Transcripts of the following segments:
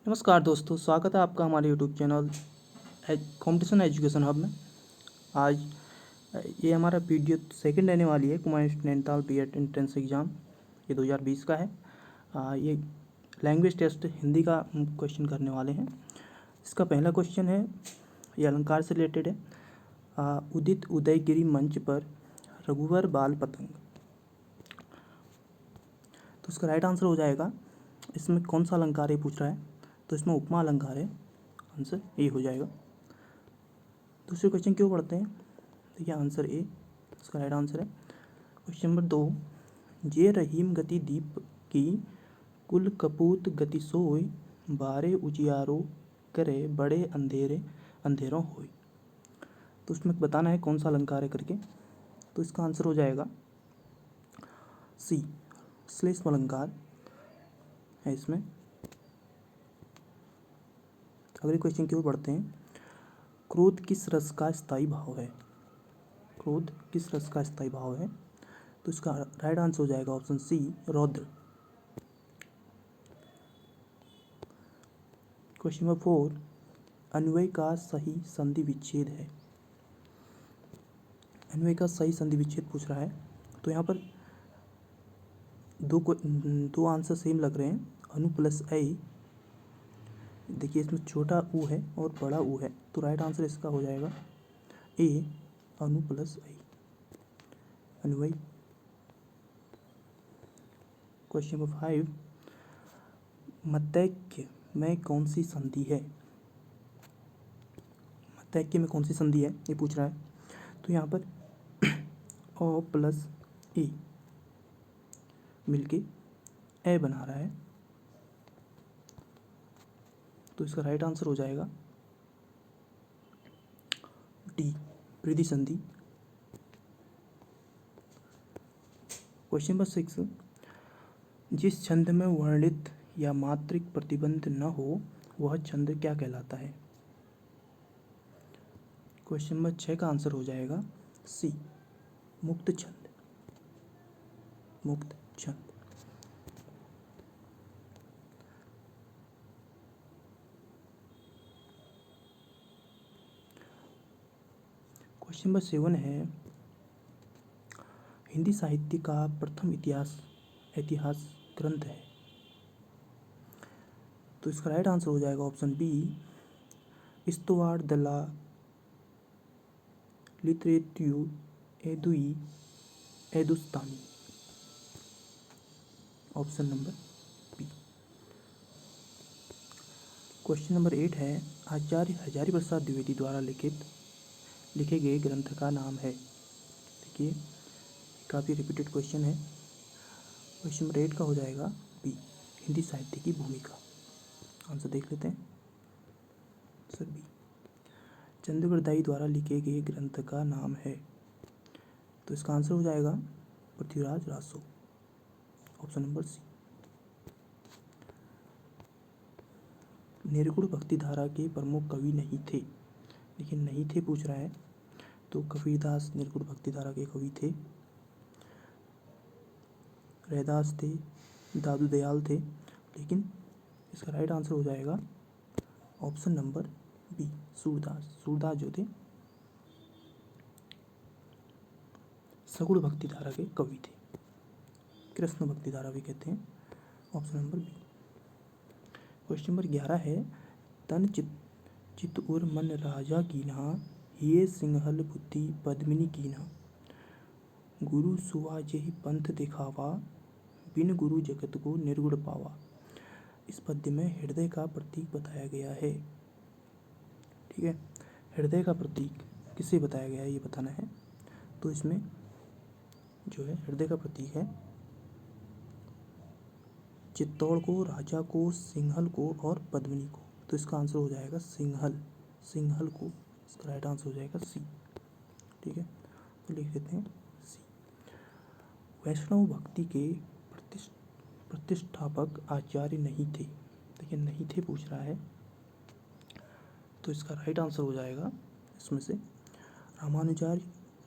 नमस्कार दोस्तों, स्वागत है आपका हमारे YouTube channel competition education hub में। आज ये हमारा वीडियो सेकंड रहने वाली है Kumaon Nainital BEd entrance exam. ये 2020 का है। ये लैंग्वेज टेस्ट हिंदी का क्वेश्चन करने वाले हैं। इसका पहला क्वेश्चन है, ये अलंकार से रिलेटेड है। उदित उदयगिरि मंच पर रघुवर बाल पतंग। तो इसका राइट आंसर हो जाएगा, इसमें कौन सा अलंकार ये पूछ रहा है, तो इसमें उपमा अलंकार है। आंसर ए हो जाएगा। दूसरे क्वेश्चन क्यों पढ़ते हैं, देखिए आंसर ए इसका राइट आंसर है। क्वेश्चन नंबर 2, जे रहीम गति दीप की कुल कपूत गति सोई, बारे उजियारो करे बड़े अंधेरे अंधेरों होई। तो उसमें बताना है कौन सा अलंकार है करके। तो इसका आंसर हो जाएगा सी, श्लेष्म अलंकार है इसमें। अगले क्वेश्चन की ओर बढ़ते हैं। क्रोध किस रस का स्थायी भाव है? क्रोध किस रस का स्थायी भाव है? तो इसका राइट आंसर हो जाएगा ऑप्शन सी, रौद्र। क्वेश्चन नंबर 4, अन्वय का सही संधि विच्छेद है। अन्वय का सही संधि विच्छेद पूछ रहा है। तो यहाँ पर दो आंसर सेम लग रहे हैं। अनु प्लस आई, देखिए इसमें छोटा ऊ है और बड़ा ऊ है, तो राइट आंसर इसका हो जाएगा ए, अनु प्लस आई, अन्वय। क्वेश्चन नंबर 5, मतैक्य में कौन सी संधि है? मतैक्य में कौन सी संधि है ये पूछ रहा है। तो यहाँ पर ओ प्लस ए मिलके ए बना रहा है, तो इसका राइट आंसर हो जाएगा डी, वृद्धि संधि। क्वेश्चन नंबर 6, जिस छंद में वर्णित या मात्रिक प्रतिबंध न हो वह छंद क्या कहलाता है? क्वेश्चन नंबर 6 का आंसर हो जाएगा सी, मुक्त छंद। मुक्त छंद। क्वेश्चन नंबर 7 है, हिंदी साहित्य का प्रथम इतिहास ग्रंथ है। तो इसका राइट आंसर हो जाएगा ऑप्शन बी, इस्तवार द ला लिटरेट्यू एदुई एदुस्तानी। Option number B. Question number 8 है, आचार्य हजारी प्रसाद द्विवेदी द्वारा लिखे गए ग्रंथ का नाम है। देखिए काफ़ी रिपीटेड क्वेश्चन है। क्वेश्चन नंबर 8 का हो जाएगा बी, हिंदी साहित्य की भूमिका। आंसर देख लेते हैं सर बी, चंद्रगढ़ दाई द्वारा लिखे गए ग्रंथ का नाम है। तो इसका आंसर हो जाएगा Prithviraj Raso. Option number C. निर्गुण भक्ति धारा के प्रमुख कवि नहीं थे, लेकिन नहीं थे पूछ रहा है, तो कबीरदास निर्गुण भक्ति धारा के कवि थे। रैदास थे, दादू दयाल थे, लेकिन इसका राइट आंसर हो जाएगा option number B, Surdas. Surdas जो थे सगुण भक्ति धारा के कवि थे, कृष्ण भक्ति धारा भी कहते हैं। Option number B. Question number 11 है, तन चित उर मन राजा कीन्हा, ये सिंहल बुद्धि पद्मिनी कीन्हा, गुरु सुवा जेहि पंथ दिखावा, बिन गुरु जगत को निर्गुण पावा। इस पद्य में हृदय का प्रतीक बताया गया है। ठीक है, हृदय का प्रतीक किसे बताया गया है ये बताना है। तो इसमें जो है हृदय का प्रतीक है चित्तौड़ को, राजा को, सिंहल को और पद्मिनी को। तो इसका आंसर हो जाएगा सिंहल, सिंहल को। इसका राइट आंसर हो जाएगा सी। ठीक है, तो लिख देते हैं सी। वैष्णव भक्ति के प्रतिष्ठापक आचार्य नहीं थे, लेकिन नहीं थे पूछ रहा है, तो इसका राइट आंसर हो जाएगा इसमें से रामानुजाचार्य,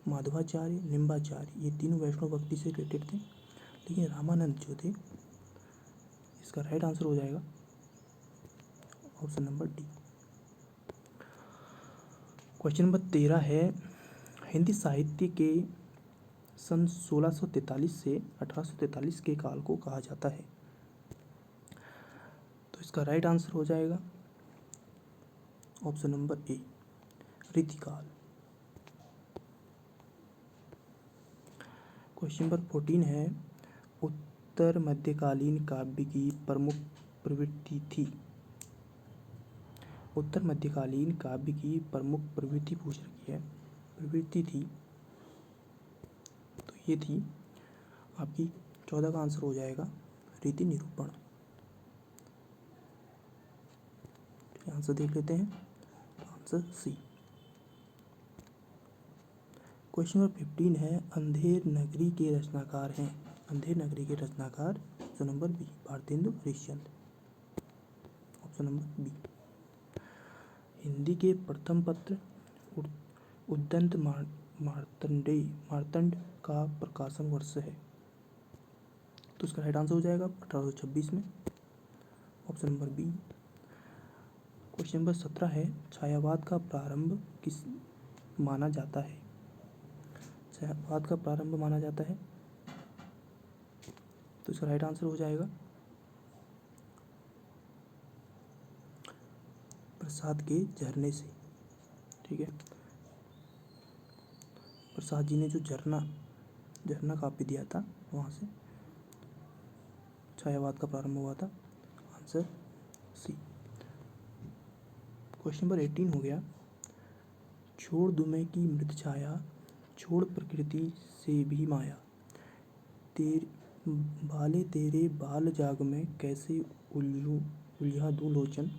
माधवाचार्य, निम्बाचार्य, ये तीनों वैष्णव भक्ति से रिलेटेड थे, लेकिन रामानंद जो थे, इसका राइट आंसर हो जाएगा option number D. Question number 13 है, हिंदी साहित्य के सन 1643 से 1843 के काल को कहा जाता है। तो इसका राइट आंसर हो जाएगा ऑप्शन नंबर ए, रीतिकाल। क्वेश्चन नंबर 14 है, उत्तर मध्यकालीन काव्य की प्रमुख प्रवृत्ति थी। उत्तर मध्यकालीन काव्य की प्रमुख प्रवृत्ति पूछ रखी है, प्रवृत्ति थी, तो ये थी आपकी 14 का आंसर हो जाएगा रीति निरूपण। आंसर देख लेते हैं, आंसर सी। क्वेश्चन नंबर 15 है, अंधेर नगरी के रचनाकार हैं। अंधेर नगरी के रचनाकार option number B, Bharatendu Harishchandra. Option number B. Hindi के प्रथम पत्र उद्दंत मार्तंड का प्रकाशन वर्ष है। तो इसका राइट आंसर हो जाएगा 1826 में, option number B. Question number 17 है, छायावाद का प्रारंभ किस माना जाता है। छायावाद का प्रारंभ माना जाता है, तो इसका राइट आंसर हो जाएगा प्रसाद के झरने से। ठीक है, प्रसाद जी ने जो झरना काव्य दिया था, वहाँ से छायावाद का प्रारंभ हुआ था। Answer C. क्वेश्चन नंबर 18 हो गया, छोड़ दूं मैं की मृत छाया, छोड़ प्रकृति से भी माया, तेरे बाल जाग में कैसे उलझा दूं लोचन,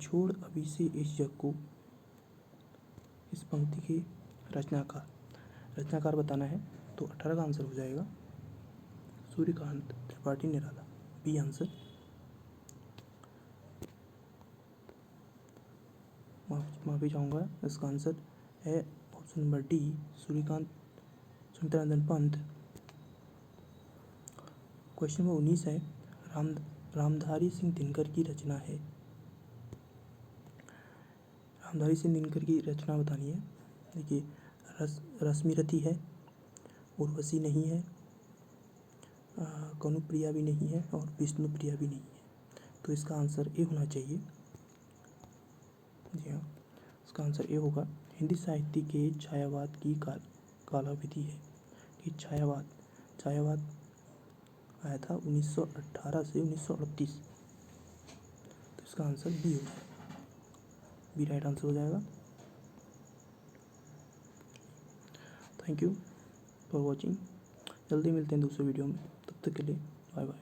छोड़ अभी से इस जग को। इस पंक्ति के रचनाकार बताना है, तो 18 का आंसर हो जाएगा सूर्यकांत त्रिपाठी निराला, बी आंसर। माफी चाहूँगा, इसका आंसर है option number D, Suryakant Sundaranand Pant. Question number 19 है, रामधारी सिंह दिनकर की रचना है। रामधारी सिंह दिनकर की रचना बतानी है। देखिए, रश्मिरथी है, उर्वशी नहीं है, कनुप्रिया भी नहीं है, और विष्णुप्रिया भी नहीं है। तो इसका आंसर ए होना चाहिए। जी हाँ, इसका आंसर ए होगा। हिंदी साहित्य के छायावाद की कालावधि है कि छायावाद आया था 1918 से 1938। तो इसका आंसर बी होगा, बी राइट आंसर हो जाएगा। Thank you for watching. जल्दी मिलते हैं दूसरे वीडियो में, तब तक के लिए बाय बाय।